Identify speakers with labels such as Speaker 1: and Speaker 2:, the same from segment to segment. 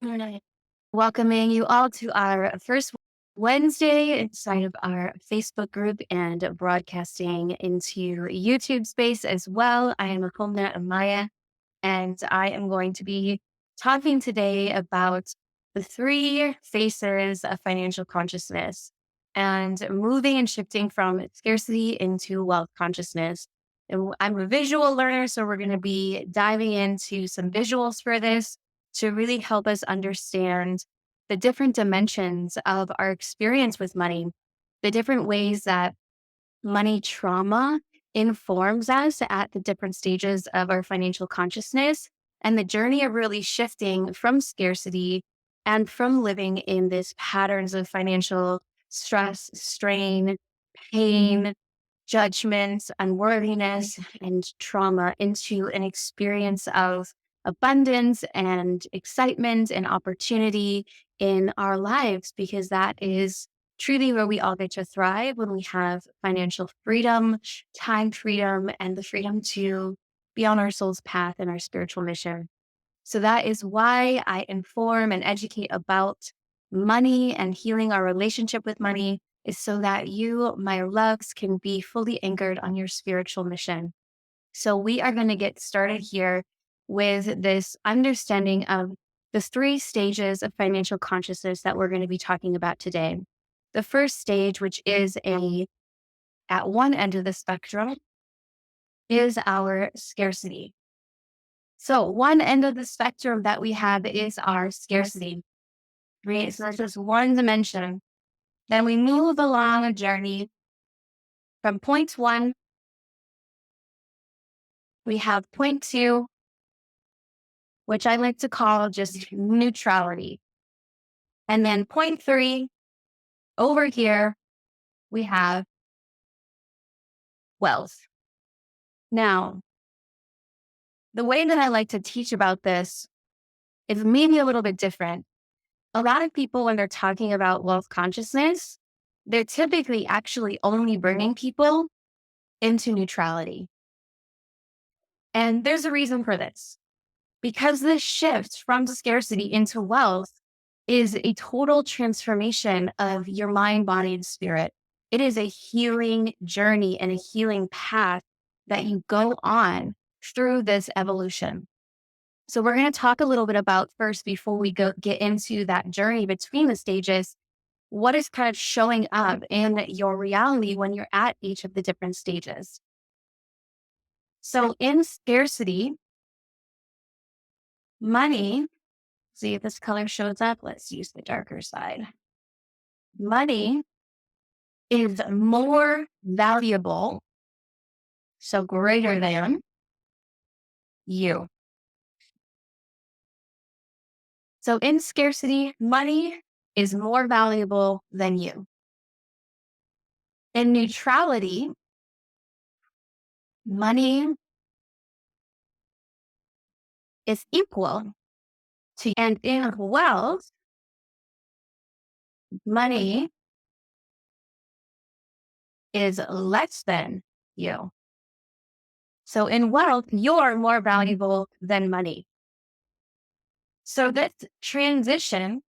Speaker 1: Alright. Welcoming you all to our first Wednesday inside of our Facebook group and broadcasting into YouTube space as well. I am Ahaumna AhMaYah, and I am going to be talking today about the three faces of financial consciousness and moving and shifting from scarcity into wealth consciousness. And I'm a visual learner, so we're going to be diving into some visuals for this to really help us understand the different dimensions of our experience with money, the different ways that money trauma informs us at the different stages of our financial consciousness, and the journey of really shifting from scarcity and from living in this patterns of financial stress, strain, pain, judgment, unworthiness, and trauma into an experience of abundance and excitement and opportunity in our lives, because that is truly where we all get to thrive when we have financial freedom, time freedom, and the freedom to be on our soul's path and our spiritual mission. So that is why I inform and educate about money and healing our relationship with money, is so that you, my loves, can be fully anchored on your spiritual mission. So we are going to get started here with this understanding of the three stages of financial consciousness that we're going to be talking about today. The first stage, which is at one end of the spectrum, is our scarcity. So one end of the spectrum that we have is our scarcity, right? So that's just one dimension. Then we move along a journey from point one. We have point two, which I like to call just neutrality. And then point three, over here, we have wealth. Now, the way that I like to teach about this is maybe a little bit different. A lot of people, when they're talking about wealth consciousness, they're typically actually only bringing people into neutrality. And there's a reason for this, because this shift from scarcity into wealth is a total transformation of your mind, body, and spirit. It is a healing journey and a healing path that you go on through this evolution. So we're going to talk a little bit about first, before we get into that journey between the stages, what is kind of showing up in your reality when you're at each of the different stages. So in scarcity, money, see if this color shows up. Let's use the darker side. Money is more valuable, so greater than you. So in scarcity, money is more valuable than you. In neutrality, money is equal to, and in wealth, money is less than you. So in wealth, you're more valuable than money. So this transition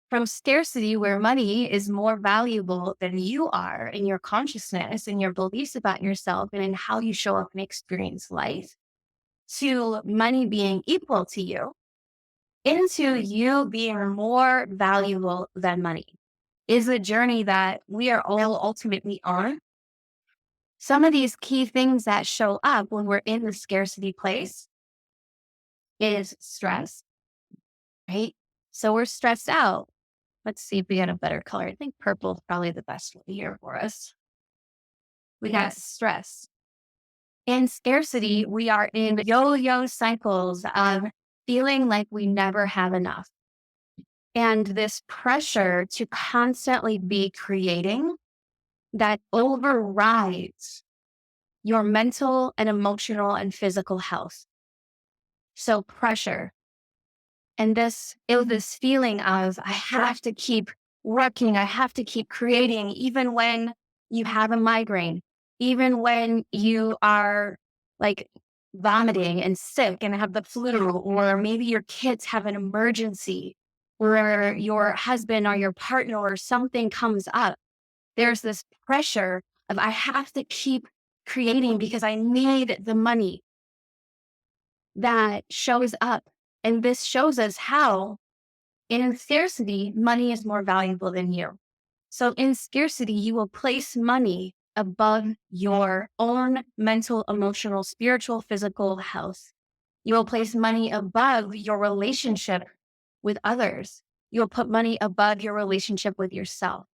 Speaker 1: from scarcity, where money is more valuable than you are in your consciousness and your beliefs about yourself and in how you show up and experience life, to money being equal to you, into you being more valuable than money, is a journey that we are all ultimately on. Some of these key things that show up when we're in the scarcity place is stress, right? So we're stressed out. Let's see if we get a better color. I think purple is probably the best one here for us. We got stress. In scarcity, we are in yo-yo cycles of feeling like we never have enough. And this pressure to constantly be creating that overrides your mental and emotional and physical health. So pressure. And this feeling of, I have to keep working, I have to keep creating, even when you have a migraine, even when you are like vomiting and sick and have the flu, or maybe your kids have an emergency. or your husband or your partner or something comes up, there's this pressure of I have to keep creating because I need the money that shows up. And this shows us how in scarcity, money is more valuable than you. So in scarcity, you will place money above your own mental, emotional, spiritual, physical health. You will place money above your relationship with others. You'll put money above your relationship with yourself.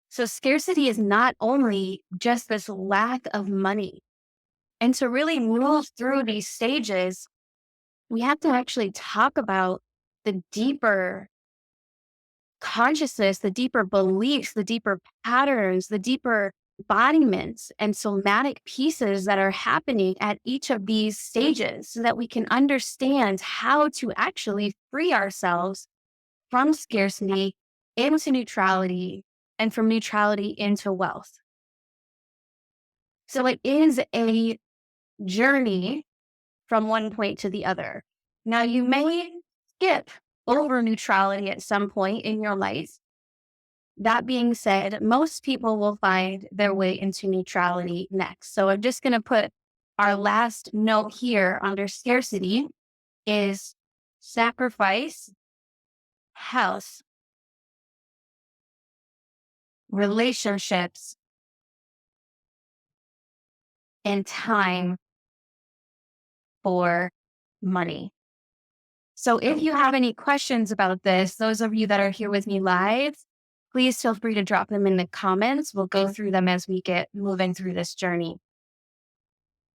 Speaker 1: So scarcity is not only just this lack of money. And to really move through these stages, we have to actually talk about the deeper consciousness, the deeper beliefs, the deeper patterns, the deeper embodiments and somatic pieces that are happening at each of these stages so that we can understand how to actually free ourselves from scarcity into neutrality and from neutrality into wealth. So it is a journey from one point to the other. Now, you may skip over neutrality at some point in your life. That being said, most people will find their way into neutrality next. So I'm just going to put our last note here under scarcity is sacrifice, health, relationships, and time for money. So if you have any questions about this, those of you that are here with me live, please feel free to drop them in the comments. We'll go through them as we get moving through this journey.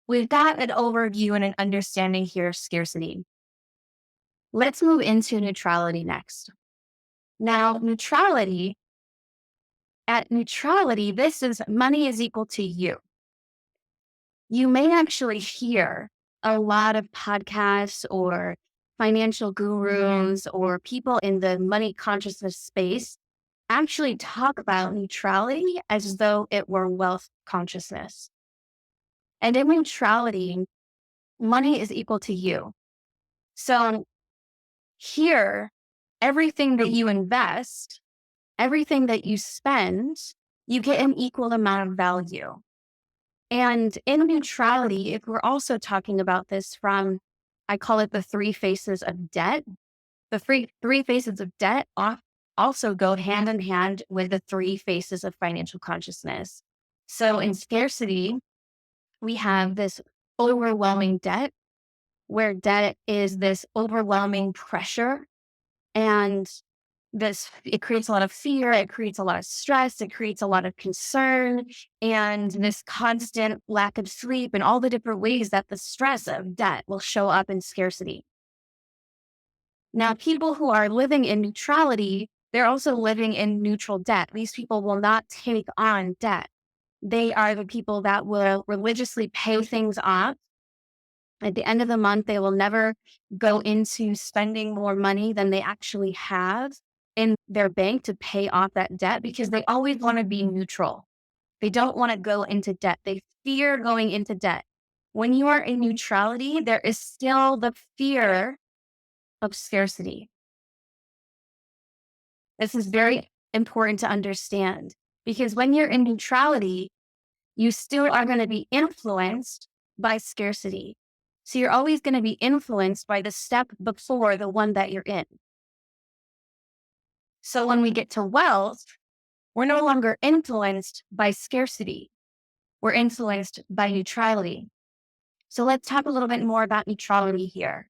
Speaker 1: We've got an overview and an understanding here of scarcity. Let's move into neutrality next. Now, at neutrality, this is money is equal to you. You may actually hear a lot of podcasts or financial gurus or people in the money consciousness space actually talk about neutrality as though it were wealth consciousness. And in neutrality, money is equal to you. So here, everything that you invest, everything that you spend, you get an equal amount of value. And in neutrality, if we're also talking about this from, I call it the three faces of debt. The three faces of debt also go hand in hand with the three faces of financial consciousness. So in scarcity, we have this overwhelming debt, where debt is this overwhelming pressure and it creates a lot of fear, it creates a lot of stress, it creates a lot of concern, and this constant lack of sleep and all the different ways that the stress of debt will show up in scarcity. Now, people who are living in neutrality, they're also living in neutral debt. These people will not take on debt. They are the people that will religiously pay things off. At the end of the month, they will never go into spending more money than they actually have in their bank to pay off that debt because they always want to be neutral. They don't want to go into debt. They fear going into debt. When you are in neutrality, there is still the fear of scarcity. This is very important to understand because when you're in neutrality, you still are going to be influenced by scarcity. So you're always going to be influenced by the step before the one that you're in. So when we get to wealth, we're no longer influenced by scarcity. We're influenced by neutrality. So let's talk a little bit more about neutrality here.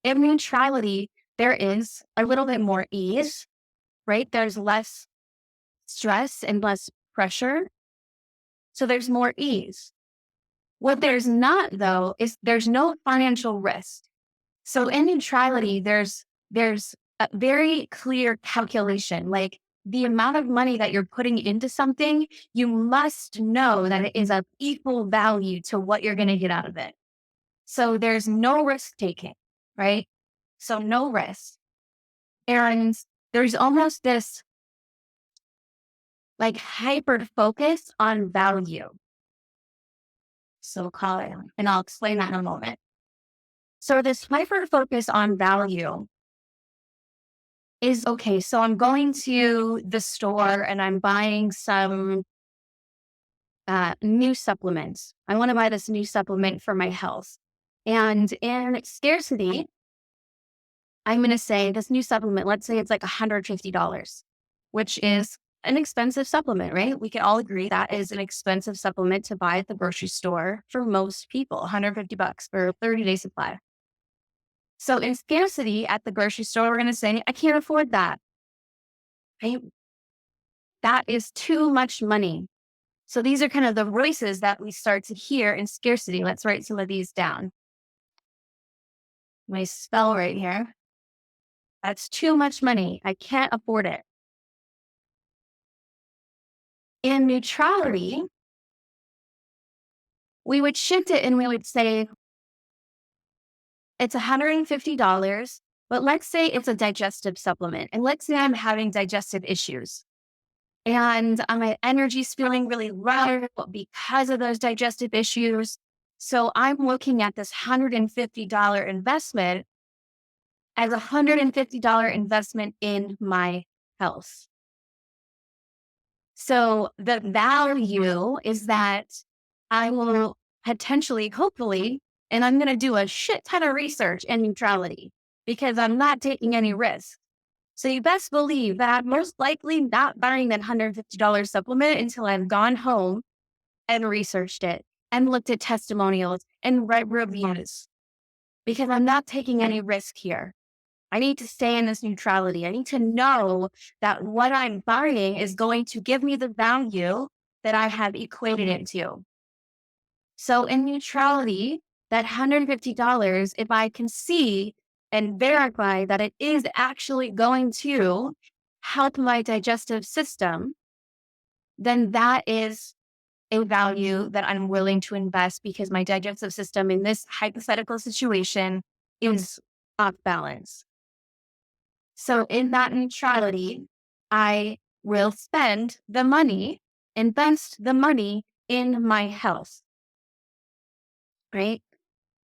Speaker 1: In neutrality, there is a little bit more ease, right? There's less stress and less pressure. So there's more ease. What there's not, though, is there's no financial risk. So in neutrality, there's a very clear calculation, like the amount of money that you're putting into something, you must know that it is of equal value to what you're going to get out of it. So there's no risk taking, right? So no risk. And there's almost this like hyper focus on value. So call it, and I'll explain that in a moment. So this hyper focus on value is okay. So I'm going to the store and I'm buying some new supplements. I want to buy this new supplement for my health. And in scarcity, I'm going to say this new supplement, let's say it's like $150, which is an expensive supplement, right? We can all agree that is an expensive supplement to buy at the grocery store for most people, $150 for a 30-day supply. So in scarcity at the grocery store, we're going to say, I can't afford that. Right? That is too much money. So these are kind of the voices that we start to hear in scarcity. Let's write some of these down. My spell right here. That's too much money. I can't afford it. In neutrality, we would shift it and we would say it's $150, but let's say it's a digestive supplement. And let's say I'm having digestive issues and my energy's feeling really low because of those digestive issues. So I'm looking at this $150 investment as a $150 investment in my health. So the value is that I will potentially, hopefully, and I'm going to do a shit ton of research in neutrality because I'm not taking any risk. So you best believe that I'm most likely not buying that $150 supplement until I've gone home and researched it and looked at testimonials and read reviews because I'm not taking any risk here. I need to stay in this neutrality. I need to know that what I'm buying is going to give me the value that I have equated it to. So in neutrality, that $150, if I can see and verify that it is actually going to help my digestive system, then that is a value that I'm willing to invest because my digestive system in this hypothetical situation is off balance. So in that neutrality, I will spend the money, invest the money in my health, right?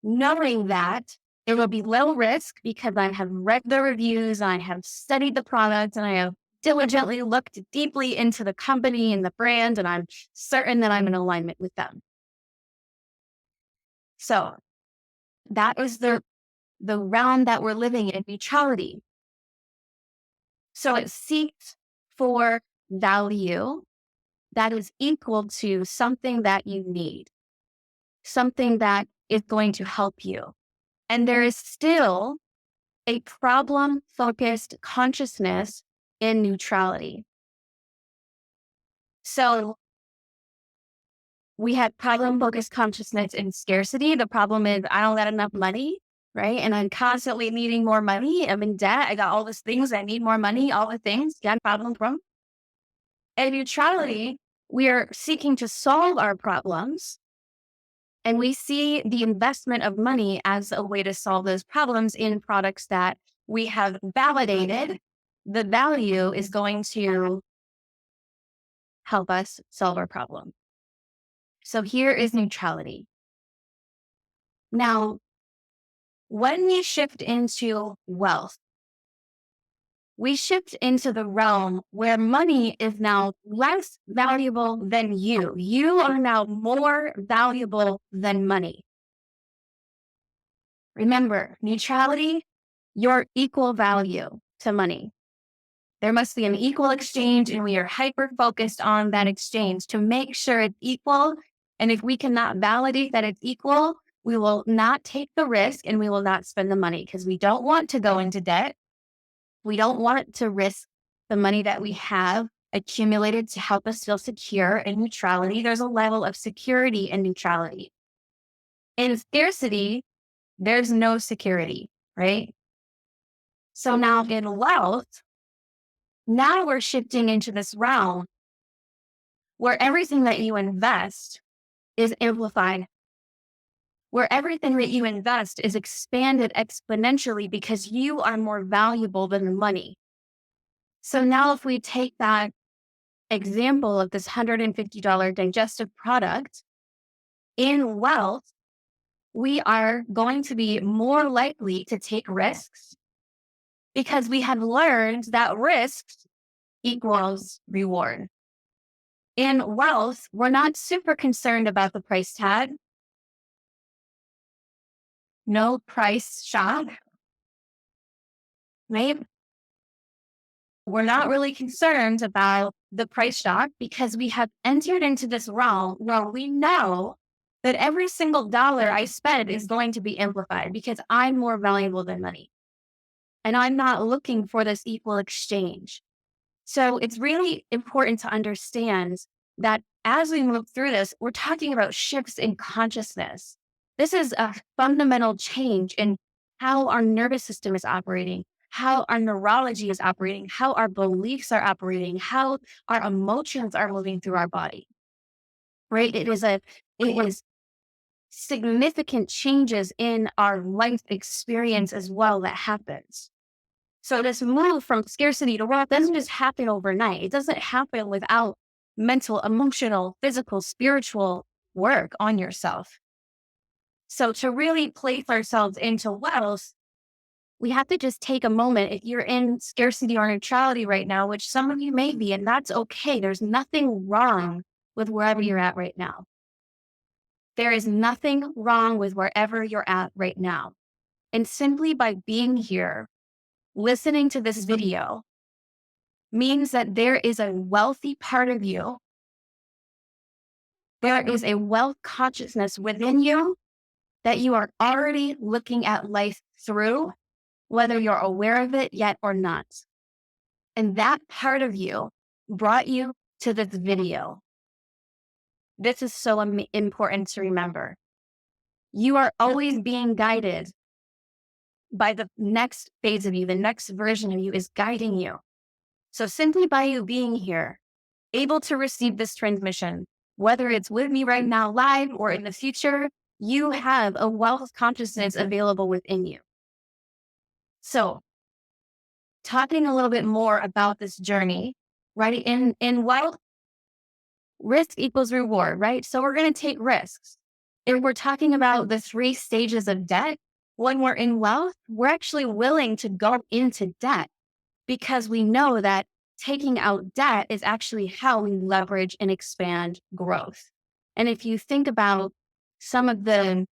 Speaker 1: Knowing that it will be low risk because I have read the reviews, I have studied the product, and I have diligently looked deeply into the company and the brand, and I'm certain that I'm in alignment with them. So that is the realm that we're living in neutrality. So it seeks for value that is equal to something that you need, something that is going to help you. And there is still a problem-focused consciousness in neutrality. So we had problem-focused consciousness in scarcity. The problem is I don't got enough money, right? And I'm constantly needing more money. I'm in debt. I got all these things. I need more money, all the things. Got problem from. In neutrality, we are seeking to solve our problems. And we see the investment of money as a way to solve those problems in products that we have validated. The value is going to help us solve our problem. So here is neutrality. Now, when we shift into wealth, we shift into the realm where money is now less valuable than you. You are now more valuable than money. Remember, neutrality, your equal value to money. There must be an equal exchange, and we are hyper-focused on that exchange to make sure it's equal. And if we cannot validate that it's equal, we will not take the risk and we will not spend the money because we don't want to go into debt. We don't want to risk the money that we have accumulated to help us feel secure in neutrality. There's a level of security in neutrality. In scarcity, there's no security, right? So now in wealth, now we're shifting into this realm where everything that you invest is amplified, where everything that you invest is expanded exponentially because you are more valuable than the money. So now if we take that example of this $150 digestive product, in wealth, we are going to be more likely to take risks because we have learned that risk equals reward. In wealth, we're not super concerned about the price tag. No price shock, right? We're not really concerned about the price shock because we have entered into this realm where we know that every single dollar I spend is going to be amplified because I'm more valuable than money. And I'm not looking for this equal exchange. So it's really important to understand that as we move through this, we're talking about shifts in consciousness. This is a fundamental change in how our nervous system is operating, how our neurology is operating, how our beliefs are operating, how our emotions are moving through our body. Right? It is significant changes in our life experience as well that happens. So this move from scarcity to wealth doesn't just happen overnight. It doesn't happen without mental, emotional, physical, spiritual work on yourself. So to really place ourselves into wealth, we have to just take a moment. If you're in scarcity or neutrality right now, which some of you may be, and that's okay. There's nothing wrong with wherever you're at right now. There is nothing wrong with wherever you're at right now. And simply by being here, listening to this video, means that there is a wealthy part of you. There is a wealth consciousness within you that you are already looking at life through, whether you're aware of it yet or not. And that part of you brought you to this video. This is so important to remember. You are always being guided by the next phase of you. The next version of you is guiding you. So simply by you being here, able to receive this transmission, whether it's with me right now live or in the future, you have a wealth consciousness available within you. So talking a little bit more about this journey, right? In wealth, risk equals reward, right? So we're going to take risks. If we're talking about the 3 stages of debt, when we're in wealth, we're actually willing to go into debt because we know that taking out debt is actually how we leverage and expand growth. And if you think about some of the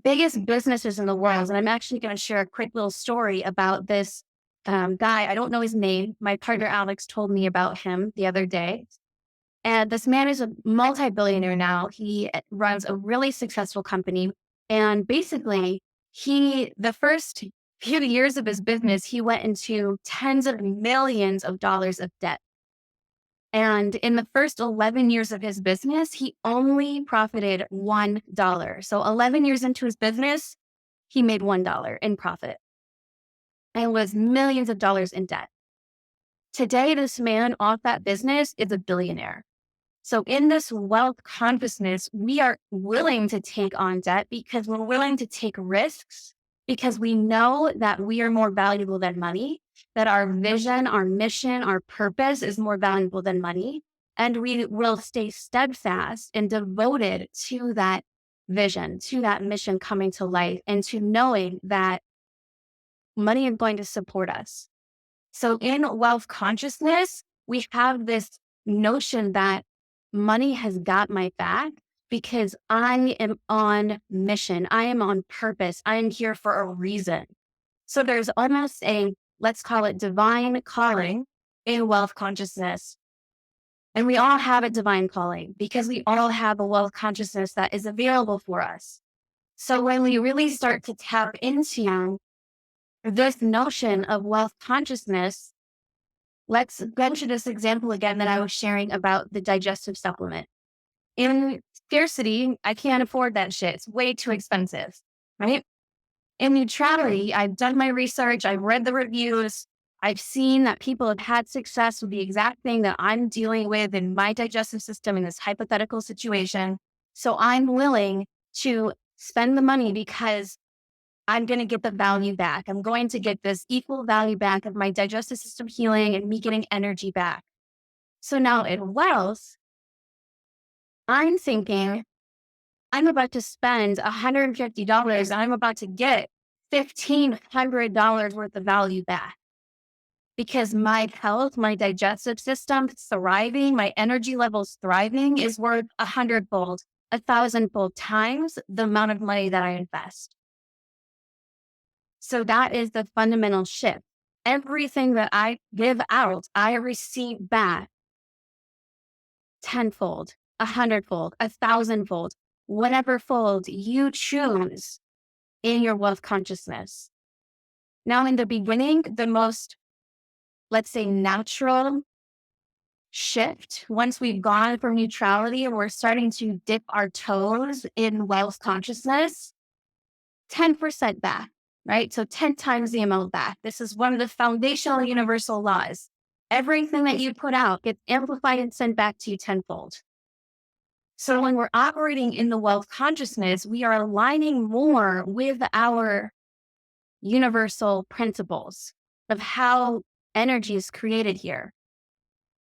Speaker 1: biggest businesses in the world, and I'm actually going to share a quick little story about this guy. I don't know his name. My partner Alex told me about him the other day. And this man is a multi-billionaire now. He runs a really successful company. And basically, the first few years of his business, he went into tens of millions of dollars of debt. And in the first 11 years of his business, he only profited $1. So 11 years into his business, he made $1 in profit and was millions of dollars in debt. Today, this man off that business is a billionaire. So in this wealth consciousness, we are willing to take on debt because we're willing to take risks because we know that we are more valuable than money, that our vision, our mission, our purpose is more valuable than money. And we will stay steadfast and devoted to that vision, to that mission coming to life, and to knowing that money is going to support us. So in wealth consciousness, we have this notion that money has got my back because I am on mission. I am on purpose. I am here for a reason. So there's almost let's call it divine calling in wealth consciousness. And we all have a divine calling because we all have a wealth consciousness that is available for us. So when we really start to tap into this notion of wealth consciousness, let's go to this example again that I was sharing about the digestive supplement. In scarcity, I can't afford that shit. It's way too expensive, right? In neutrality, I've done my research. I've read the reviews. I've seen that people have had success with the exact thing that I'm dealing with in my digestive system in this hypothetical situation. So I'm willing to spend the money because I'm going to get the value back. I'm going to get this equal value back of my digestive system healing and me getting energy back. So now in wealth, I'm thinking I'm about to spend $150 and I'm about to get $1,500 worth of value back because my health, my digestive system thriving, my energy levels thriving is worth 100-fold, 1,000-fold times the amount of money that I invest. So that is the fundamental shift. Everything that I give out, I receive back tenfold, 100-fold, 1,000-fold, whatever fold you choose in your wealth consciousness. Now, in the beginning, the most, let's say, natural shift, once we've gone from neutrality and we're starting to dip our toes in wealth consciousness, 10% back, right? So 10 times the amount back. This is one of the foundational universal laws. Everything that you put out gets amplified and sent back to you tenfold. So when we're operating in the wealth consciousness, we are aligning more with our universal principles of how energy is created here.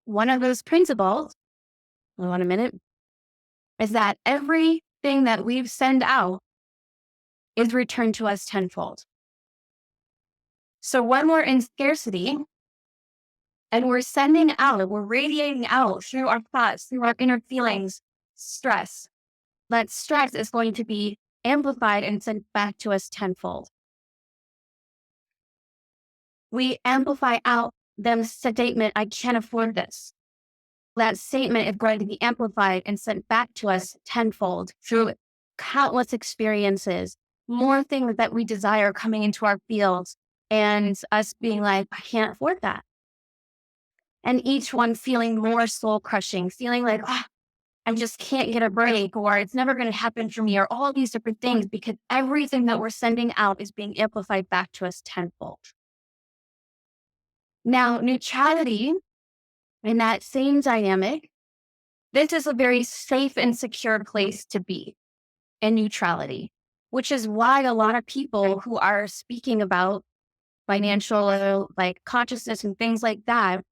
Speaker 1: One of those principles, hold on a minute, is that everything that we send out is returned to us tenfold. So when we're in scarcity and we're sending out, we're radiating out through our thoughts, through our inner feelings, stress, that stress is going to be amplified and sent back to us tenfold. We amplify out the statement, I can't afford this. That statement is going to be amplified and sent back to us tenfold through countless experiences, more things that we desire coming into our fields, and us being like, I can't afford that. And each one feeling more soul crushing, feeling like, I just can't get a break, or it's never going to happen for me, or all these different things, because everything that we're sending out is being amplified back to us tenfold. Now, neutrality in that same dynamic, this is a very safe and secure place to be in neutrality, which is why a lot of people who are speaking about financial like consciousness and things like that,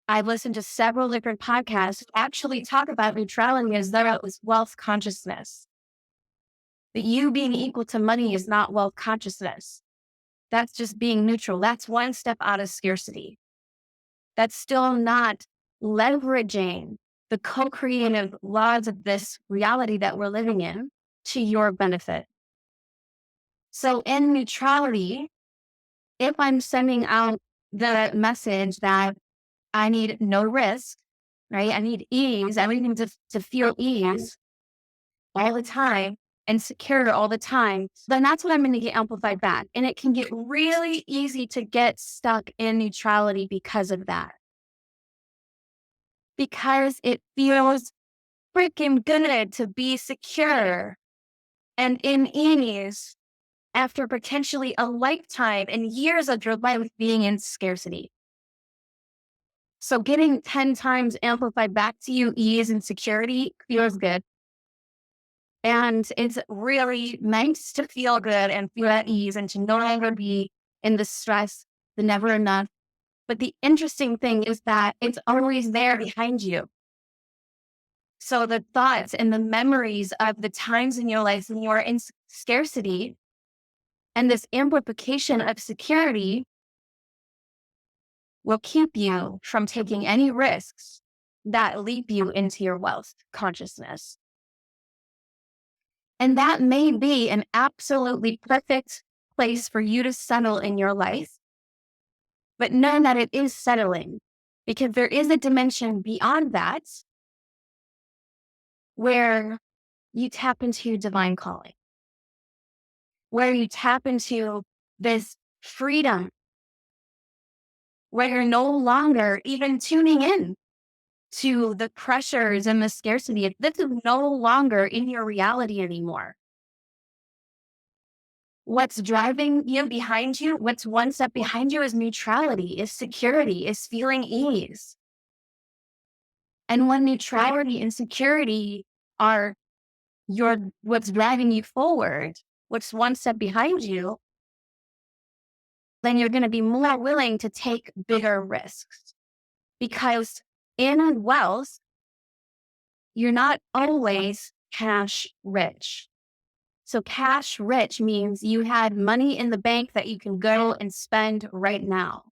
Speaker 1: I've listened to several different podcasts actually talk about neutrality as though it was wealth consciousness. That you being equal to money is not wealth consciousness. That's just being neutral. That's one step out of scarcity. That's still not leveraging the co-creative laws of this reality that we're living in to your benefit. So in neutrality, if I'm sending out the message that I need no risk, right? I need ease, everything to feel ease all the time and secure all the time, then that's what I'm going to get amplified back. And it can get really easy to get stuck in neutrality because of that. Because it feels freaking good to be secure and in ease after potentially a lifetime and years of your life being in scarcity. So getting 10 times amplified back to you ease and security feels good. And it's really nice to feel good and feel at ease and to no longer be in the stress, the never enough. But the interesting thing is that it's always there behind you. So the thoughts and the memories of the times in your life when you are in scarcity and this amplification of security will keep you from taking any risks that leap you into your wealth consciousness. And that may be an absolutely perfect place for you to settle in your life, but know that it is settling because there is a dimension beyond that where you tap into divine calling, where you tap into this freedom, where you're no longer even tuning in to the pressures and the scarcity. This is no longer in your reality anymore. What's driving you behind you, what's one step behind you is neutrality, is security, is feeling ease. And when neutrality and security are what's driving you forward, what's one step behind you, then you're going to be more willing to take bigger risks. Because in wealth, you're not always cash rich. So cash rich means you had money in the bank that you can go and spend right now.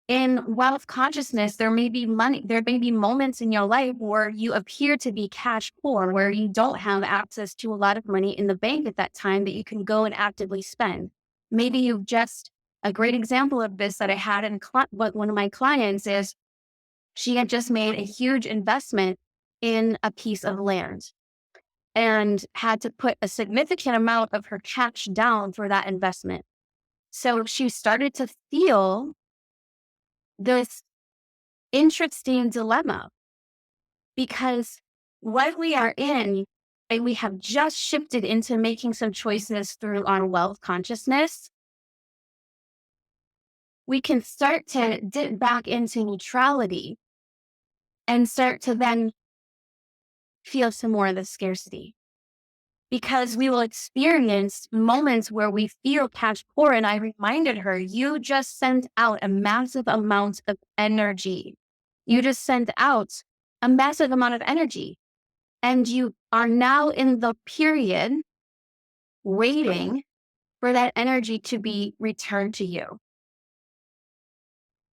Speaker 1: In wealth consciousness, there may be moments in your life where you appear to be cash poor, where you don't have access to a lot of money in the bank at that time that you can go and actively spend. Maybe a great example of this that I had in one of my clients is she had just made a huge investment in a piece of land and had to put a significant amount of her cash down for that investment. So she started to feel this interesting dilemma, because what we are in, and we have just shifted into making some choices through our wealth consciousness, we can start to dip back into neutrality and start to then feel some more of the scarcity, because we will experience moments where we feel cash poor. And I reminded her, you just sent out a massive amount of energy. You just sent out a massive amount of energy. And you are now in the period waiting for that energy to be returned to you.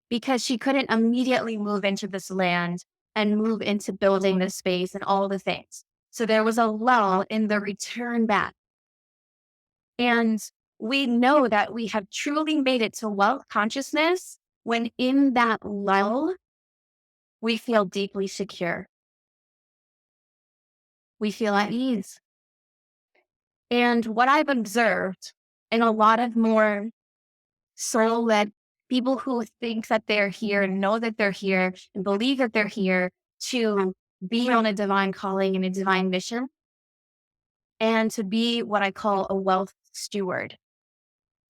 Speaker 1: Because she couldn't immediately move into this land and move into building this space and all the things. So there was a lull in the return back. And we know that we have truly made it to wealth consciousness when in that lull, we feel deeply secure. We feel at ease. And what I've observed in a lot of more soul-led people who think that they're here and know that they're here and believe that they're here to be on a divine calling and a divine mission, and to be what I call a wealth steward.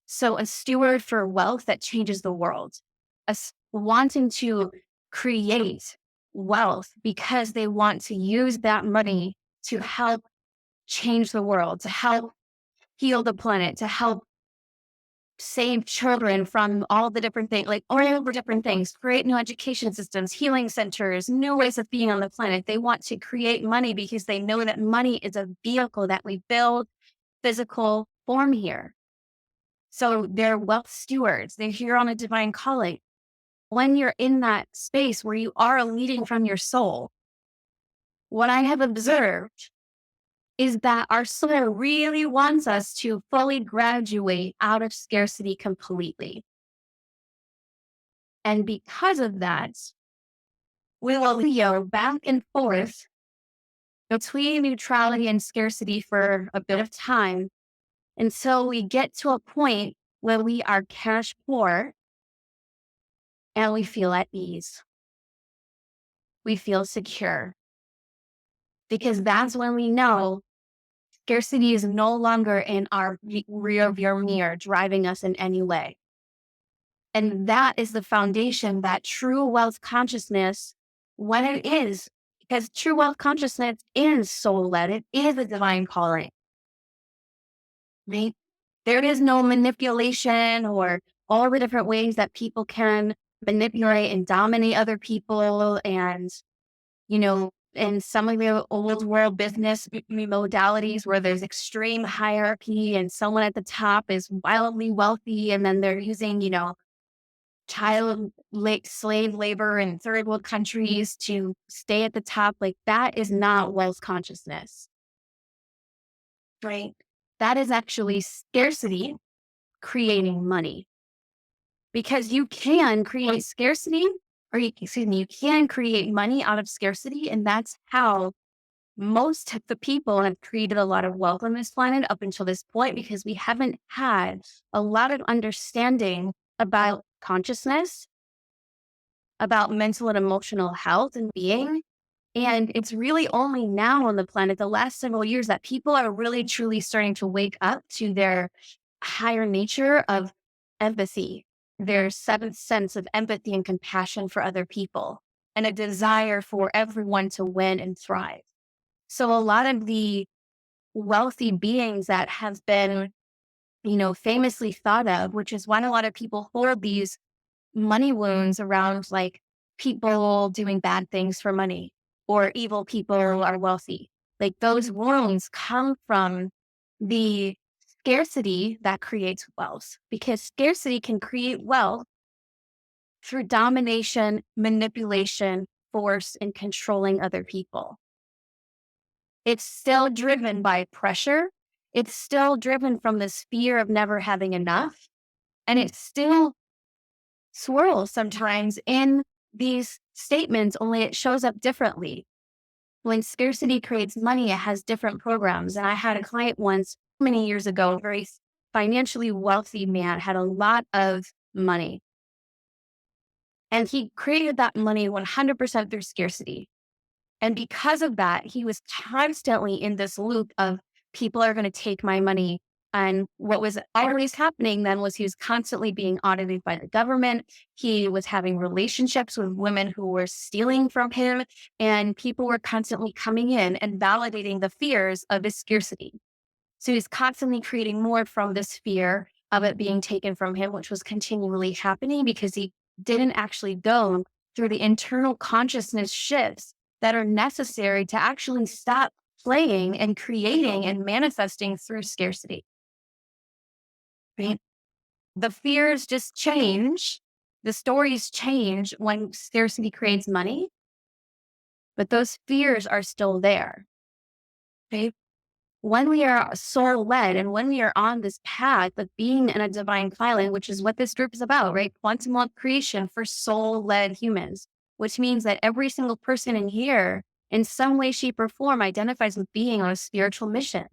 Speaker 1: So a steward for wealth that changes the world, wanting to create wealth because they want to use that money to help change the world, to help heal the planet, to help save children from all the different things, like all the different things, create new education systems, healing centers, new ways of being on the planet. They want to create money because they know that money is a vehicle that we build physical form here. So they're wealth stewards. They're here on a divine calling. When you're in that space where you are leading from your soul, what I have observed is that our soul really wants us to fully graduate out of scarcity completely. And because of that, we will go back and forth between neutrality and scarcity for a bit of time until we get to a point where we are cash poor and we feel at ease. We feel secure. Because that's when we know scarcity is no longer in our rear view mirror driving us in any way. And that is the foundation that true wealth consciousness, when it is, because true wealth consciousness is soul-led, it is a divine calling. Right? There is no manipulation or all the different ways that people can manipulate and dominate other people. And, in some of the old world business modalities where there's extreme hierarchy and someone at the top is wildly wealthy, and then they're using, slave labor in third world countries to stay at the top. Like, that is not wealth consciousness, right? That is actually scarcity creating money, because you can create scarcity, you can create money out of scarcity. And that's how most of the people have created a lot of wealth on this planet up until this point, because we haven't had a lot of understanding about consciousness, about mental and emotional health and being. And it's really only now on the planet, the last several years, that people are really truly starting to wake up to their higher nature of empathy, their seventh sense of empathy and compassion for other people, and a desire for everyone to win and thrive. So a lot of the wealthy beings that have been, famously thought of, which is why a lot of people hold these money wounds around, like, people doing bad things for money or evil people are wealthy. Like, those wounds come from the scarcity that creates wealth, because scarcity can create wealth through domination, manipulation, force, and controlling other people. It's still driven by pressure. It's still driven from this fear of never having enough. And it still swirls sometimes in these statements, only it shows up differently. When scarcity creates money, it has different programs. And I had a client once many years ago, a very financially wealthy man, had a lot of money. And he created that money 100% through scarcity. And because of that, he was constantly in this loop of people are going to take my money. And what was always happening then was he was constantly being audited by the government. He was having relationships with women who were stealing from him. And people were constantly coming in and validating the fears of his scarcity. So he's constantly creating more from this fear of it being taken from him, which was continually happening because he didn't actually go through the internal consciousness shifts that are necessary to actually stop playing and creating and manifesting through scarcity. Right? The fears just change. The stories change when scarcity creates money, but those fears are still there. Okay? When we are soul led and when we are on this path of being in a divine calling, which is what this group is about, right? Quantum wealth creation for soul led humans, which means that every single person in here, in some way, shape, or form, identifies with being on a spiritual mission.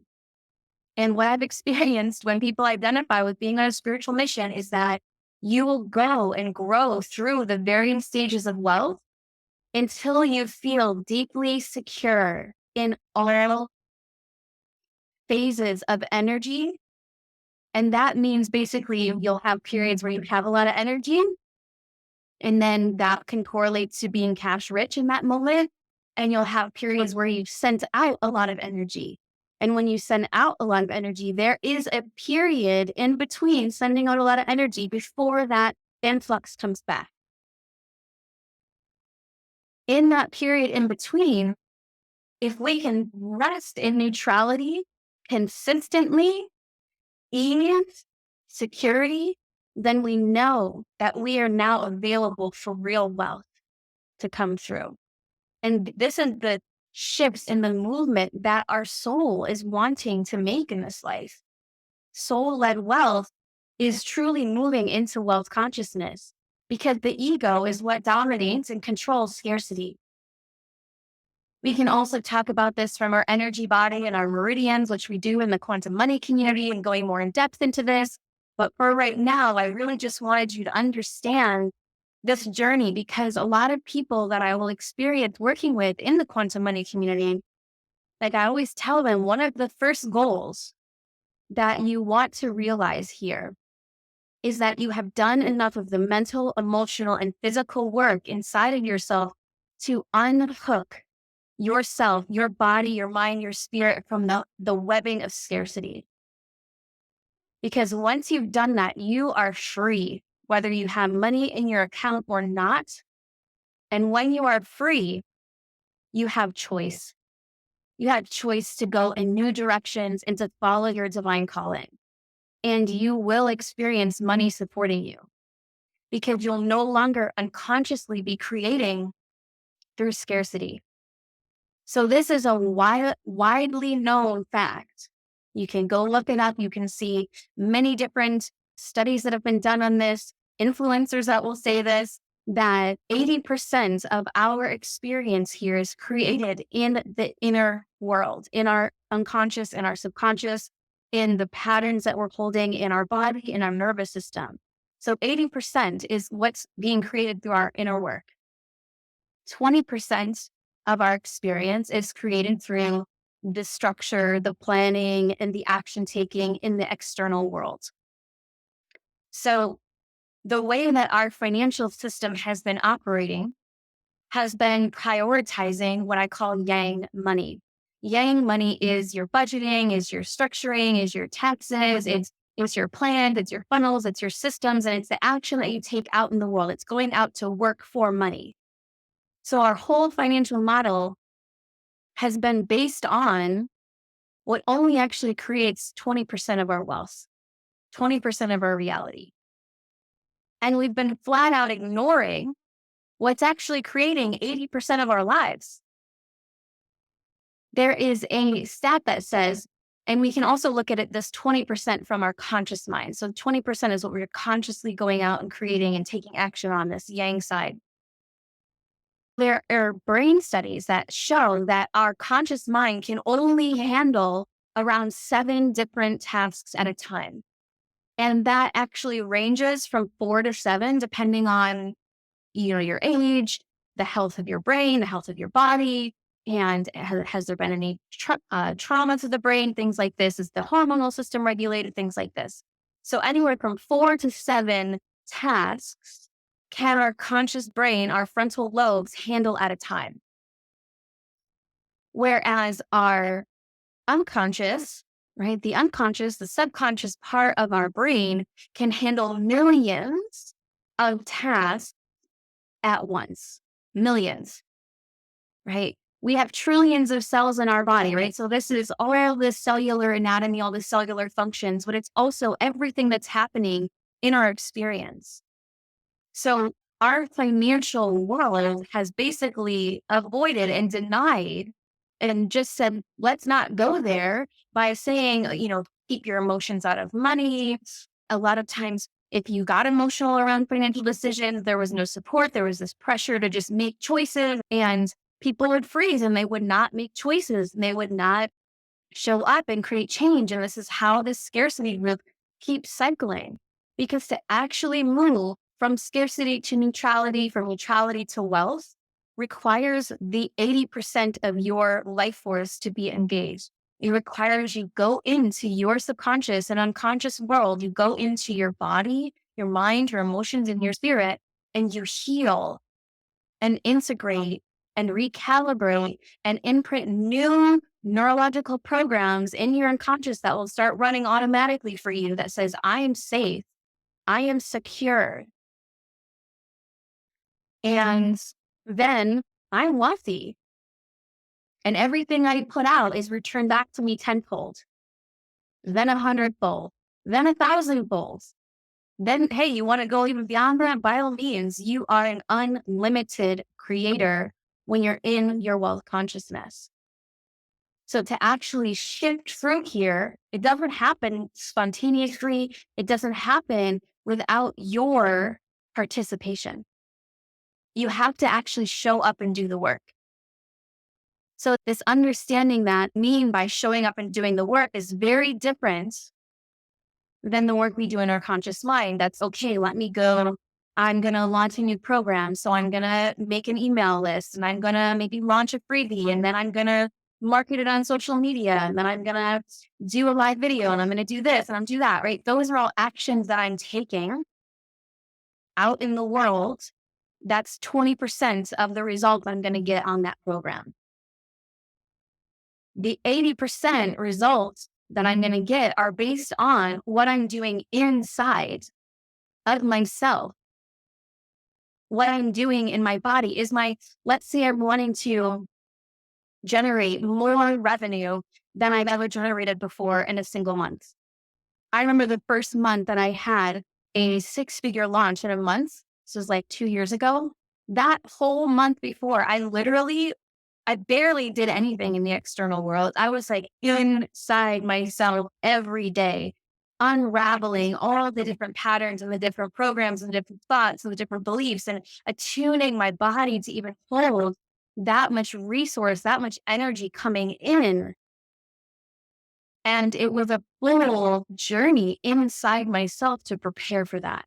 Speaker 1: And what I've experienced when people identify with being on a spiritual mission is that you will go and grow through the varying stages of wealth until you feel deeply secure in all phases of energy. And that means basically you'll have periods where you have a lot of energy, and then that can correlate to being cash rich in that moment. And you'll have periods where you send out a lot of energy. And when you send out a lot of energy, there is a period in between sending out a lot of energy before that influx comes back. In that period in between, if we can rest in neutrality consistently, ease, security, then we know that we are now available for real wealth to come through. And this is the shifts in the movement that our soul is wanting to make in this life. Soul-led wealth is truly moving into wealth consciousness because the ego is what dominates and controls scarcity. We can also talk about this from our energy body and our meridians, which we do in the quantum money community and going more in depth into this. But for right now, I really just wanted you to understand this journey because a lot of people that I will experience working with in the quantum money community, like I always tell them, one of the first goals that you want to realize here is that you have done enough of the mental, emotional, and physical work inside of yourself to unhook yourself, your body, your mind, your spirit from the webbing of scarcity. Because once you've done that, you are free, whether you have money in your account or not. And when you are free, you have choice. You have choice to go in new directions and to follow your divine calling. And you will experience money supporting you because you'll no longer unconsciously be creating through scarcity. So this is a widely known fact. You can go look it up. You can see many different studies that have been done on this, influencers that will say this, that 80% of our experience here is created in the inner world, in our unconscious, in our subconscious, in the patterns that we're holding in our body, in our nervous system. So 80% is what's being created through our inner work. 20% of our experience is created through the structure, the planning, and the action taking in the external world. So the way that our financial system has been operating has been prioritizing what I call yang money. Yang money is your budgeting, is your structuring, is your taxes, it's your plans, it's your funnels, it's your systems, and it's the action that you take out in the world. It's going out to work for money. So our whole financial model has been based on what only actually creates 20% of our wealth, 20% of our reality. And we've been flat out ignoring what's actually creating 80% of our lives. There is a stat that says, and we can also look at it, this 20% from our conscious mind. So 20% is what we're consciously going out and creating and taking action on, this yang side. There are brain studies that show that our conscious mind can only handle around 7 different tasks at a time. And that actually ranges from 4 to 7, depending on, your age, the health of your brain, the health of your body, and has there been any trauma to the brain, things like this. Is the hormonal system regulated, things like this. So anywhere from 4 to 7 tasks can our conscious brain, our frontal lobes, handle at a time. Whereas our unconscious, right, the unconscious, the subconscious part of our brain can handle millions of tasks at once. Millions, right? We have trillions of cells in our body, right? So this is all this cellular anatomy, all the cellular functions, but it's also everything that's happening in our experience. So our financial world has basically avoided and denied and just said, let's not go there, by saying, keep your emotions out of money. A lot of times, if you got emotional around financial decisions, there was no support. There was this pressure to just make choices, and people would freeze and they would not make choices, and they would not show up and create change. And this is how this scarcity group keeps cycling. Because to actually move from scarcity to neutrality, from neutrality to wealth, requires the 80% of your life force to be engaged. It requires you go into your subconscious and unconscious world. You go into your body, your mind, your emotions, and your spirit, and you heal and integrate and recalibrate and imprint new neurological programs in your unconscious that will start running automatically for you, that says, I am safe, I am secure, and then I'm wealthy. And everything I put out is returned back to me tenfold, then 100-fold, then 1,000-fold. Then, hey, you want to go even beyond that? By all means, you are an unlimited creator when you're in your wealth consciousness. So to actually shift through here, it doesn't happen spontaneously. It doesn't happen without your participation. You have to actually show up and do the work. So this understanding that by showing up and doing the work is very different than the work we do in our conscious mind. That's okay. Let me go. I'm going to launch a new program. So I'm going to make an email list, and I'm going to maybe launch a freebie, and then I'm going to market it on social media. And then I'm going to do a live video, and I'm going to do this and I'm do that, right? Those are all actions that I'm taking out in the world. That's 20% of the result I'm going to get on that program. The 80% results that I'm going to get are based on what I'm doing inside of myself. What I'm doing in my body is let's say I'm wanting to generate more revenue than I've ever generated before in a single month. I remember the first month that I had a 6-figure launch in a month. This was like 2 years ago. That whole month before, I barely did anything in the external world. I was like inside myself every day, unraveling all the different patterns and the different programs and the different thoughts and the different beliefs, and attuning my body to even hold that much resource, that much energy coming in. And it was a full journey inside myself to prepare for that.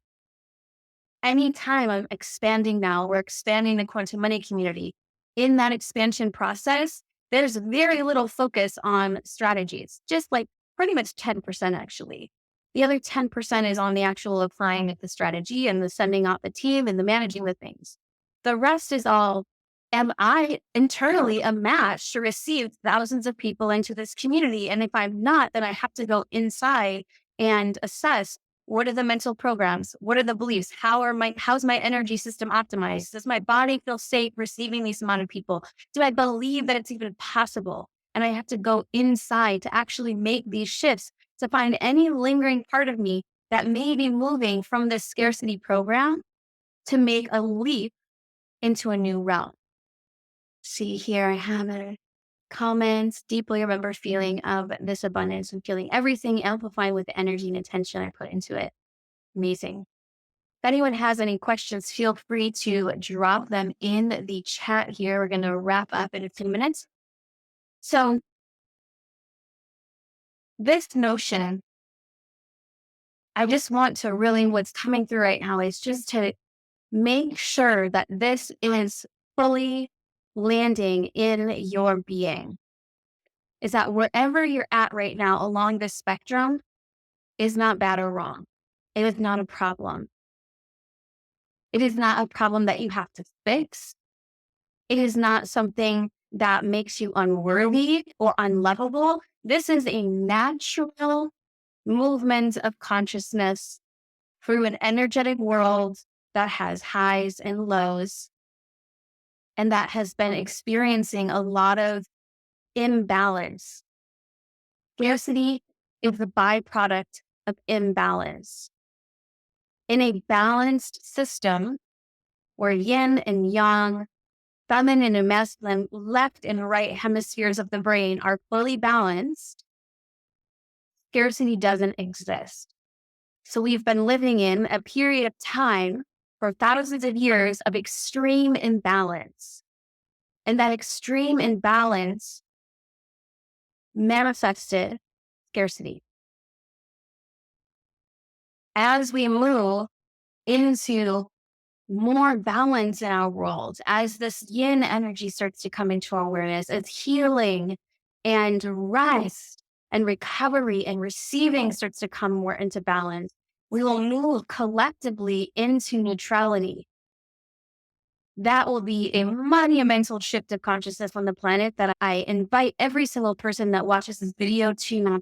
Speaker 1: Anytime I'm expanding now, we're expanding the quantum money community. In that expansion process, there's very little focus on strategies, just like pretty much 10% actually. The other 10% is on the actual applying of the strategy and the sending out the team and the managing the things. The rest is all, am I internally a match to receive thousands of people into this community? And if I'm not, then I have to go inside and assess, what are the mental programs? What are the beliefs? How's my energy system optimized? Does my body feel safe receiving these amount of people? Do I believe that it's even possible? And I have to go inside to actually make these shifts to find any lingering part of me that may be moving from this scarcity program to make a leap into a new realm. See here, I have a comment. Deeply remember feeling of this abundance and feeling everything amplifying with the energy and attention I put into it. Amazing. If anyone has any questions, feel free to drop them in the chat here. We're going to wrap up in a few minutes. So this notion, I just want to really, what's coming through right now is just to make sure that this is fully landing in your being. Is that wherever you're at right now along this spectrum is not bad or wrong. It is not a problem. It is not a problem that you have to fix. It is not something that makes you unworthy or unlovable. This is a natural movement of consciousness through an energetic world that has highs and lows and that has been experiencing a lot of imbalance. Scarcity is the byproduct of imbalance. In a balanced system where yin and yang, feminine and masculine, left and right hemispheres of the brain are fully balanced, scarcity doesn't exist. So we've been living in a period of time for thousands of years of extreme imbalance. And that extreme imbalance manifested scarcity. As we move into more balance in our world, as this yin energy starts to come into our awareness, as healing and rest and recovery and receiving starts to come more into balance, we will move collectively into neutrality. That will be a monumental shift of consciousness on the planet that I invite every single person that watches this video to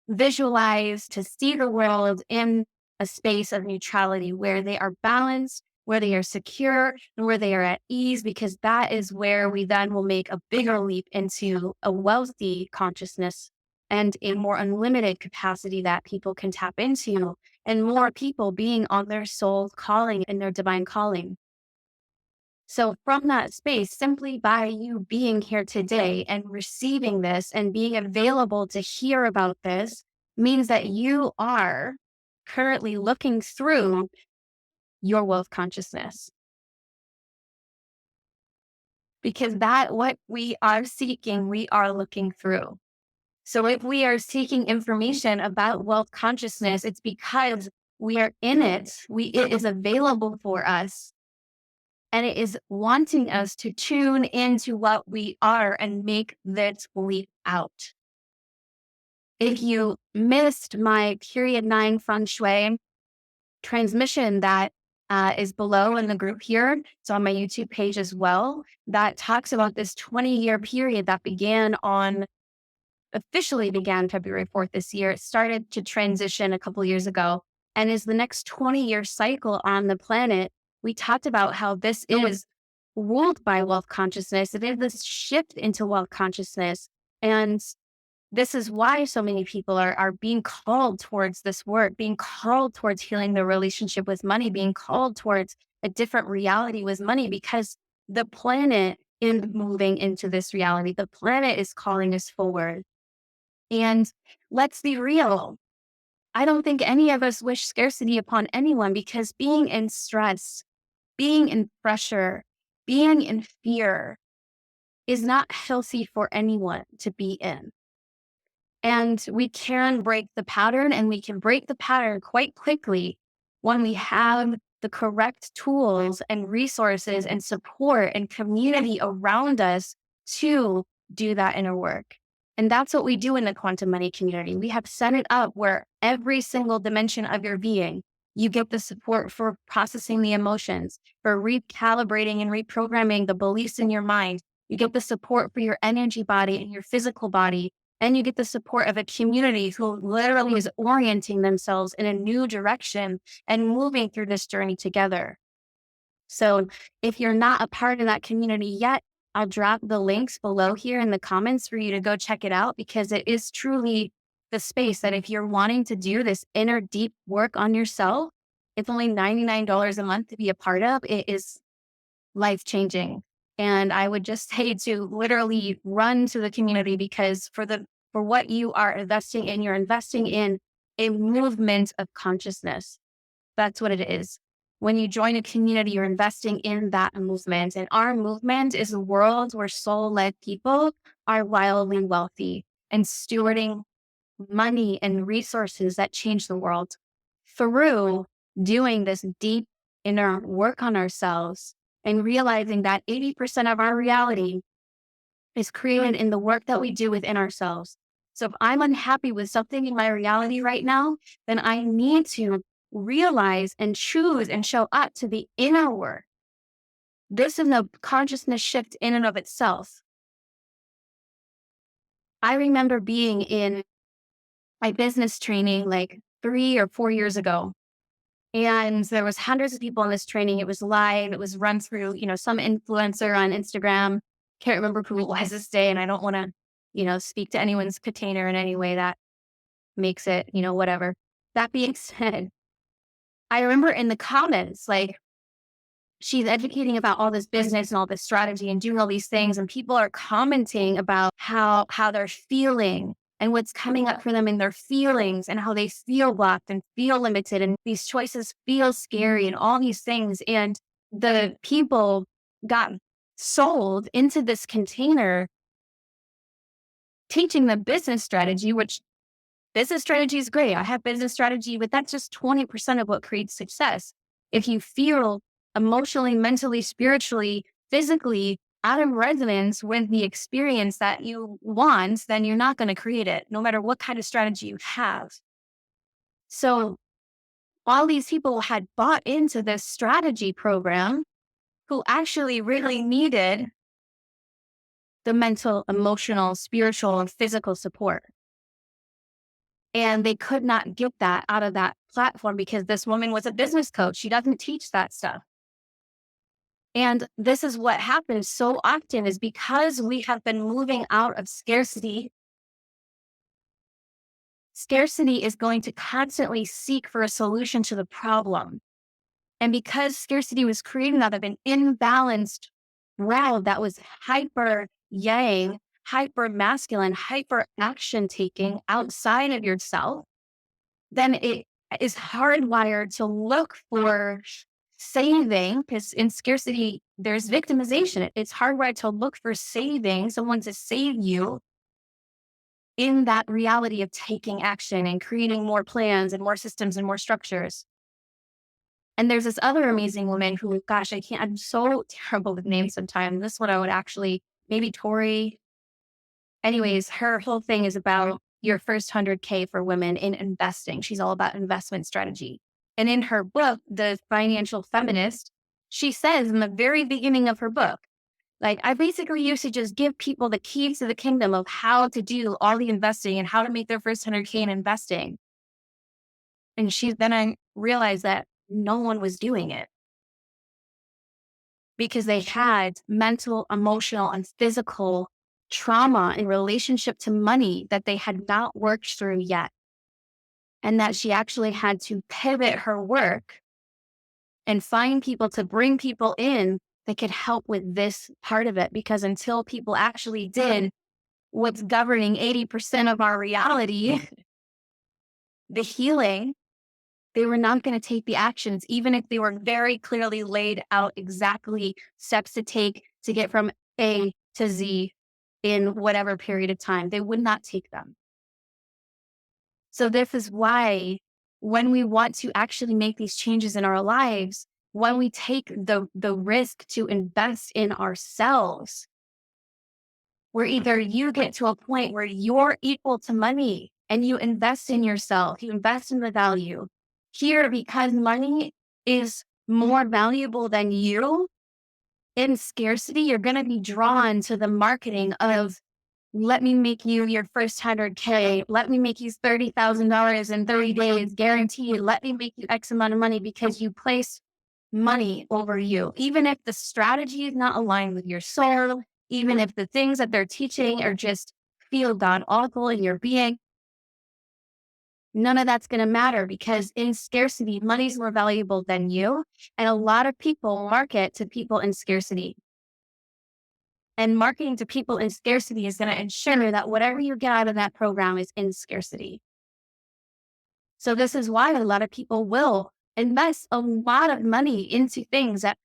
Speaker 1: visualize, to see the world in a space of neutrality where they are balanced, where they are secure, and where they are at ease, because that is where we then will make a bigger leap into a wealthy consciousness and a more unlimited capacity that people can tap into, and more people being on their soul calling and their divine calling. So from that space, simply by you being here today and receiving this and being available to hear about this means that you are currently looking through your wealth consciousness. Because that what we are seeking, we are looking through. So if we are seeking information about wealth consciousness, it's because we are in it. It is available for us. And it is wanting us to tune into what we are and make this leap out. If you missed my period 9 feng shui transmission that is below in the group here, it's on my YouTube page as well, that talks about this 20-year period that officially began February 4th this year. It started to transition a couple years ago and is the next 20-year cycle on the planet. We talked about how this is ruled by wealth consciousness. It is this shift into wealth consciousness. And this is why so many people are being called towards this work, being called towards healing their relationship with money, being called towards a different reality with money, because the planet is moving into this reality. The planet is calling us forward. And let's be real. I don't think any of us wish scarcity upon anyone, because being in stress, being in pressure, being in fear is not healthy for anyone to be in. And we can break the pattern, and we can break the pattern quite quickly when we have the correct tools and resources and support and community around us to do that inner work. And that's what we do in the quantum money community. We have set it up where every single dimension of your being, you get the support for processing the emotions, for recalibrating and reprogramming the beliefs in your mind. You get the support for your energy body and your physical body. And you get the support of a community who literally is orienting themselves in a new direction and moving through this journey together. So if you're not a part of that community yet, I'll drop the links below here in the comments for you to go check it out, because it is truly the space that if you're wanting to do this inner deep work on yourself, it's only $99 a month to be a part of. It is life changing. And I would just say to literally run to the community, because for what you are investing in, you're investing in a movement of consciousness. That's what it is. When you join a community, you're investing in that movement. And our movement is a world where soul-led people are wildly wealthy and stewarding money and resources that change the world through doing this deep inner work on ourselves and realizing that 80% of our reality is created in the work that we do within ourselves. So if I'm unhappy with something in my reality right now, then I need to realize and choose and show up to the inner work. This is a consciousness shift in and of itself. I remember being in my business training like 3 or 4 years ago. And there was hundreds of people in this training. It was live. It was run through, some influencer on Instagram. Can't remember who it was this day. And I don't want to, speak to anyone's container in any way that makes it, whatever. That being said, I remember in the comments, like, she's educating about all this business and all this strategy and doing all these things. And people are commenting about how they're feeling and what's coming up for them in their feelings and how they feel blocked and feel limited. And these choices feel scary and all these things. And the people got sold into this container teaching them business strategy, which business strategy is great. I have business strategy, but that's just 20% of what creates success. If you feel emotionally, mentally, spiritually, physically out of resonance with the experience that you want, then you're not going to create it, no matter what kind of strategy you have. So all these people had bought into this strategy program who actually really needed the mental, emotional, spiritual, and physical support. And they could not get that out of that platform because this woman was a business coach. She doesn't teach that stuff. And this is what happens so often, is because we have been moving out of scarcity. Scarcity is going to constantly seek for a solution to the problem. And because scarcity was created out of an imbalanced world that was hyper yang, hyper masculine, hyper action taking outside of yourself, then it is hardwired to look for saving, because in scarcity, there's victimization. It's hardwired to look for saving, someone to save you in that reality of taking action and creating more plans and more systems and more structures. And there's this other amazing woman who, gosh, I'm so terrible with names sometimes. This one I would actually, maybe Tori. Anyways, her whole thing is about your first 100K for women in investing. She's all about investment strategy. And in her book, The Financial Feminist, she says in the very beginning of her book, like, I basically used to just give people the keys to the kingdom of how to do all the investing and how to make their first 100K in investing. And then I realized that no one was doing it because they had mental, emotional, and physical trauma in relationship to money that they had not worked through yet. And that she actually had to pivot her work and find people to bring people in that could help with this part of it. Because until people actually did what's governing 80% of our reality, the healing, they were not going to take the actions, even if they were very clearly laid out exactly steps to take to get from A to Z in whatever period of time. They would not take them. So this is why when we want to actually make these changes in our lives, when we take the risk to invest in ourselves, where either you get to a point where you're equal to money and you invest in yourself, you invest in the value. Here, because money is more valuable than you, in scarcity, you're going to be drawn to the marketing of, let me make you your first 100K. Let me make you $30,000 in 30 days, guaranteed. Let me make you X amount of money, because you place money over you. Even if the strategy is not aligned with your soul, even if the things that they're teaching are just feel god awful in your being, none of that's going to matter because in scarcity, money's more valuable than you. And a lot of people market to people in scarcity. And marketing to people in scarcity is going to ensure that whatever you get out of that program is in scarcity. So this is why a lot of people will invest a lot of money into things that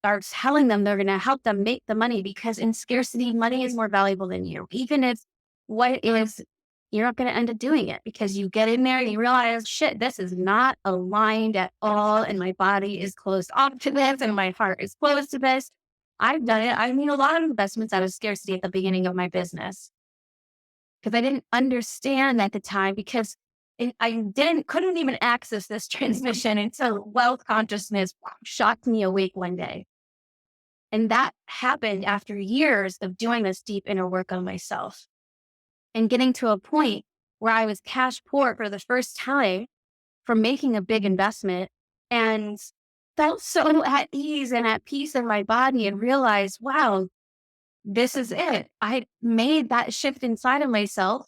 Speaker 1: are telling them they're going to help them make the money, because in scarcity, money is more valuable than you. Even if what is, you're not going to end up doing it because you get in there and you realize, shit, this is not aligned at all. And my body is closed off to this and my heart is closed to this. I've done it. I made a lot of investments out of scarcity at the beginning of my business because I didn't understand at the time, because I couldn't even access this transmission until wealth consciousness shocked me awake one day. And that happened after years of doing this deep inner work on myself and getting to a point where I was cash poor for the first time from making a big investment, and felt so at ease and at peace in my body and realized, wow, this is it. I made that shift inside of myself.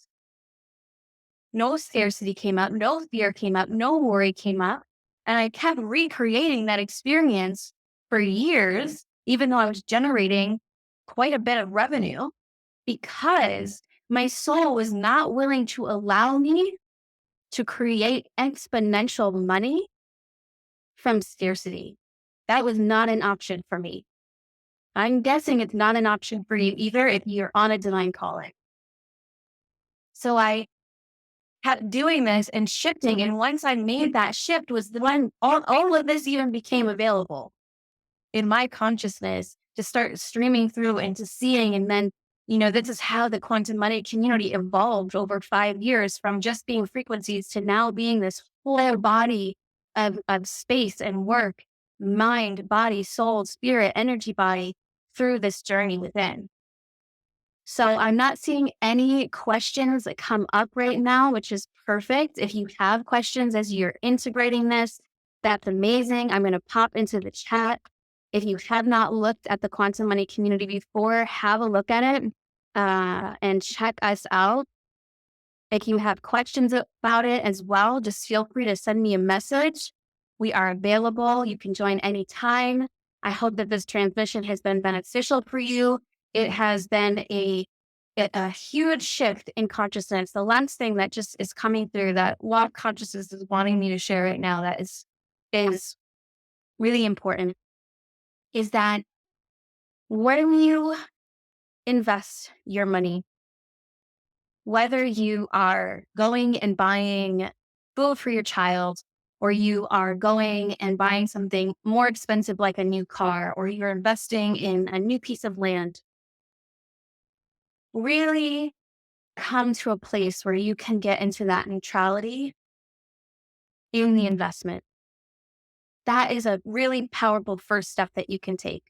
Speaker 1: No scarcity came up, no fear came up, no worry came up. And I kept recreating that experience for years, even though I was generating quite a bit of revenue, because my soul was not willing to allow me to create exponential money from scarcity. That was not an option for me. I'm guessing it's not an option for you either if you're on a divine calling. So I kept doing this and shifting. And once I made that shift was the when all of this even became available in my consciousness to start streaming through and to seeing. And then, this is how the quantum money community evolved over 5 years, from just being frequencies to now being this whole body of space and work, mind, body, soul, spirit, energy body through this journey within. So I'm not seeing any questions that come up right now, which is perfect. If you have questions as you're integrating this, that's amazing. I'm going to pop into the chat. If you have not looked at the quantum money community before, have a look at it and check us out. If you have questions about it as well, just feel free to send me a message. We are available. You can join anytime. I hope that this transmission has been beneficial for you. It has been a huge shift in consciousness. The last thing that just is coming through that law of consciousness is wanting me to share right now that is really important is that when you invest your money, whether you are going and buying food for your child, or you are going and buying something more expensive like a new car, or you're investing in a new piece of land, really come to a place where you can get into that neutrality in the investment. That is a really powerful first step that you can take.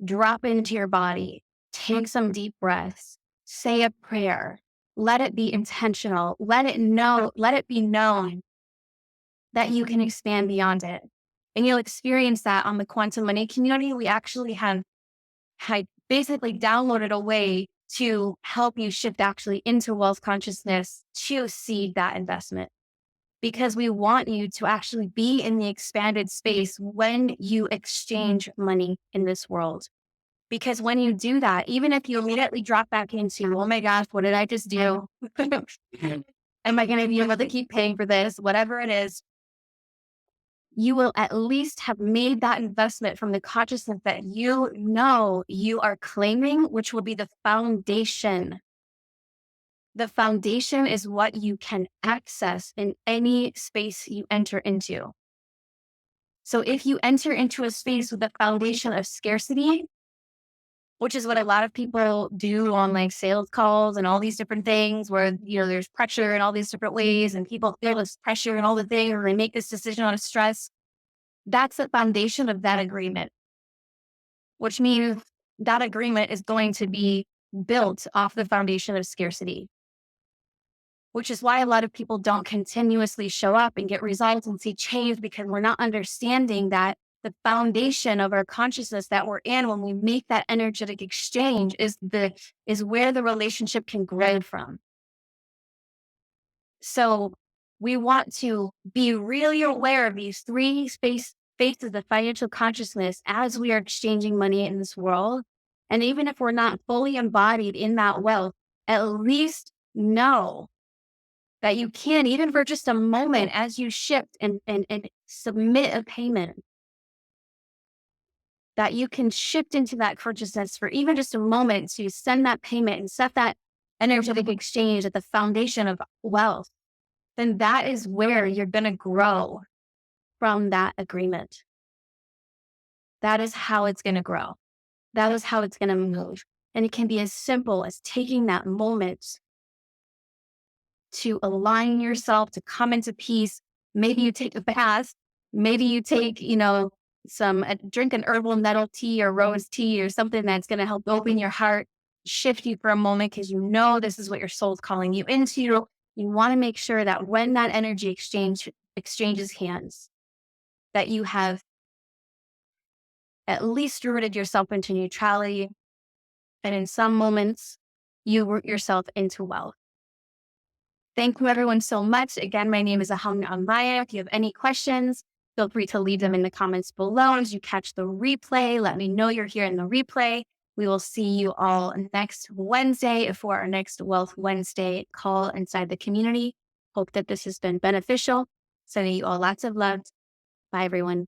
Speaker 1: Drop into your body, take some deep breaths, say a prayer, let it be intentional, let it be known that you can expand beyond it. And you'll experience that on the quantum money community. We actually had basically downloaded a way to help you shift actually into wealth consciousness to seed that investment. Because we want you to actually be in the expanded space when you exchange money in this world. Because when you do that, even if you immediately drop back into, oh my gosh, what did I just do? Am I going to be able to keep paying for this? Whatever it is, you will at least have made that investment from the consciousness that you know you are claiming, which will be the foundation. The foundation is what you can access in any space you enter into. So if you enter into a space with a foundation of scarcity, which is what a lot of people do on like sales calls and all these different things where, there's pressure in all these different ways and people feel this pressure and all the things, or they make this decision out of stress. That's the foundation of that agreement, which means that agreement is going to be built off the foundation of scarcity, which is why a lot of people don't continuously show up and get results and see change, because we're not understanding that the foundation of our consciousness that we're in when we make that energetic exchange is where the relationship can grow from. So we want to be really aware of these three phases of financial consciousness as we are exchanging money in this world. And even if we're not fully embodied in that wealth, at least know that you can, even for just a moment, as you shift and submit a payment, that you can shift into that consciousness for even just a moment to send that payment and set that energetic exchange at the foundation of wealth, then that is where you're going to grow from that agreement. That is how it's going to grow. That is how it's going to move. And it can be as simple as taking that moment to align yourself, to come into peace. Maybe you take a bath. Maybe you take, drink an herbal nettle tea or rose tea or something that's going to help open your heart, shift you for a moment because you know this is what your soul's calling you into. You want to make sure that when that energy exchanges hands, that you have at least rooted yourself into neutrality. And in some moments, you root yourself into wealth. Thank you everyone so much. Again, my name is Ahaumna AhMaYah. If you have any questions, feel free to leave them in the comments below. As you catch the replay, let me know you're here in the replay. We will see you all next Wednesday for our next Wealth Wednesday call inside the community. Hope that this has been beneficial. Sending you all lots of love. Bye, everyone.